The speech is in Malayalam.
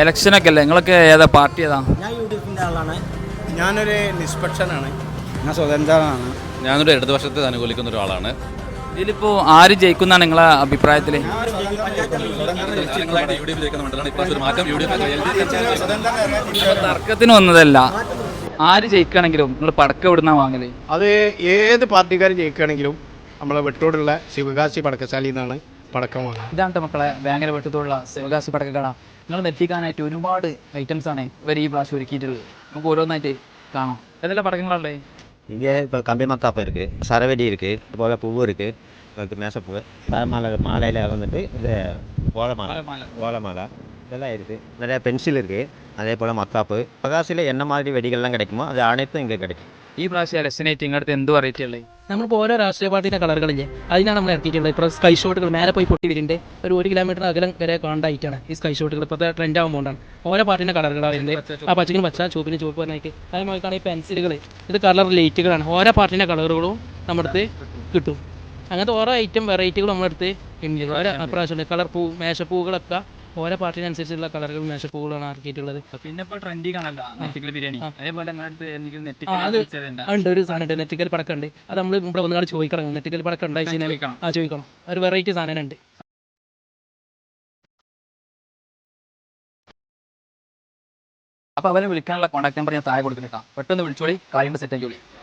ഇലക്ഷനൊക്കെ അല്ലേ, നിങ്ങളൊക്കെ ഏതാ പാർട്ടി ഏതാ? ഞാൻ യു.ഡി.എഫിൻ്റെ ആളാണ്. ഞാനൊരു നിഷ്പക്ഷനാണ്. ഞാൻ സ്വതന്ത്രനാണ്. ഞാനൊരു ഇടതുപക്ഷത്തെ അനുകൂലിക്കുന്ന ഒരാളാണ്. ഇതിലിപ്പോൾ ആര് ജയിക്കുന്നതാണ് നിങ്ങളെ അഭിപ്രായത്തിൽ? തർക്കത്തിന് വന്നതല്ല, ആര് ജയിക്കുകയാണെങ്കിലും നിങ്ങൾ പടക്കം എവിടുന്നാ വാങ്ങല്? അത് ഏത് പാർട്ടിക്കാർ ജയിക്കുകയാണെങ്കിലും നമ്മളെ വെട്ടോടുള്ള ശിവകാശി പടക്കശാലയിൽ നിന്നാണ് പടക്കം വാങ്ങുന്നത്. ഇതാണ് മക്കളെ ഭയങ്കര വെട്ടത്തോടുള്ള ശിവകാശി പടക്കക്കട. നിങ്ങൾ നെറ്റിക്കാനായിട്ട് ഒരുപാട് ഐറ്റംസ് ആണ് ഇവർ ഈ പ്രാവശ്യം ഒരുക്കിയിട്ടുള്ളത്. നമുക്ക് ഓരോന്നായിട്ട് കാണാം. ഏതെല്ലാം പടക്കങ്ങളല്ലേ? இங்கே இப்போ கம்பி மத்தாப்பு இருக்குது, சரவெடி இருக்குது, போக பூவு இருக்குது, மேசப்பூ, மாலையில் வந்துட்டு இது ஓலை மாலை இதெல்லாம் இருக்குது. நிறையா பென்சில் இருக்குது, அதே போல் மத்தாப்பு. பகாசியில் என்ன மாதிரி வெடிகள்லாம் கிடைக்குமோ அது அனைத்தும் இங்கே கிடைக்கும். ഈ പ്രാവശ്യം ഇലക്ഷനായിട്ട് ഇങ്ങോട്ട് എന്ത് വെറൈറ്റി ഉള്ളത്? നമ്മളിപ്പോൾ ഓരോ രാഷ്ട്രീയ പാർട്ടിയുടെ കളറുകളില്ലേ, അതിനാണ് നമ്മൾ ഇറക്കിയിട്ടുള്ളത്. ഇപ്പോൾ സ്കൈ ഷോട്ടുകൾ മേലെ പോയി പൊട്ടി വരുന്നുണ്ട്. ഒരു 1 കിലോമീറ്റർ അകലം വരെ കാണാനായിട്ടാണ് ഈ സ്കൈ ഷോട്ടുകൾ ഇപ്പോഴത്തെ ട്രെൻഡ് ആകുമ്പോഴാണ് ഓരോ പാർട്ടിൻ്റെ കളറുകളാണ് വരുന്നത്. ആ പച്ചക്കിന് പച്ച, ചുവപ്പിന് ചുവപ്പ് പറഞ്ഞേക്ക്. അതേമാതിരിക്കാണ് ഈ പെൻസിലുകൾ, ഇത് കളർ ലൈറ്റുകളാണ്. ഓരോ പാർട്ടിൻ്റെ കളറുകളും നമ്മുടെ അടുത്ത് കിട്ടും. അങ്ങനത്തെ ഓരോ ഐറ്റം വെറൈറ്റികളും നമ്മുടെ അടുത്ത് ഉണ്ട്. ഓരോ പ്രാവശ്യം കളർ പൂ, മേശപ്പൂകളൊക്കെ ഓരോ പാർട്ടിനനുസരിച്ചുള്ള കളറുകൾ മേശപ്പൂകളാണ് ഇറക്കിയിട്ടുള്ളത്. പിന്നെ ഇപ്പോൾ ട്രെൻഡിങ് ആണല്ലോ നെറ്റിക്കൽ ബിരിയാണി. അതേപോലെ ഉണ്ട് ഒരു സാധനം ഉണ്ട്, നെറ്റിക്കൽ പടക്കം ഉണ്ട്. അത് നമ്മൾ ഇവിടെ ഒന്നുകാട് ചോദിക്കണം, നെറ്റിക്കൽ പടക്കം ഉണ്ടായി ചോദിക്കണം. ഒരു വെറൈറ്റി സാധനം ഉണ്ട്. അപ്പോൾ അവരെ വിളിക്കാനുള്ള കോൺടാക്ട് നമ്പർ ഞാൻ താഴെ കൊടുക്കുന്നുണ്ടാ. പെട്ടെന്ന് വിളിച്ചോളി, കാര്യങ്ങൾ സെറ്റ് ആക്കി.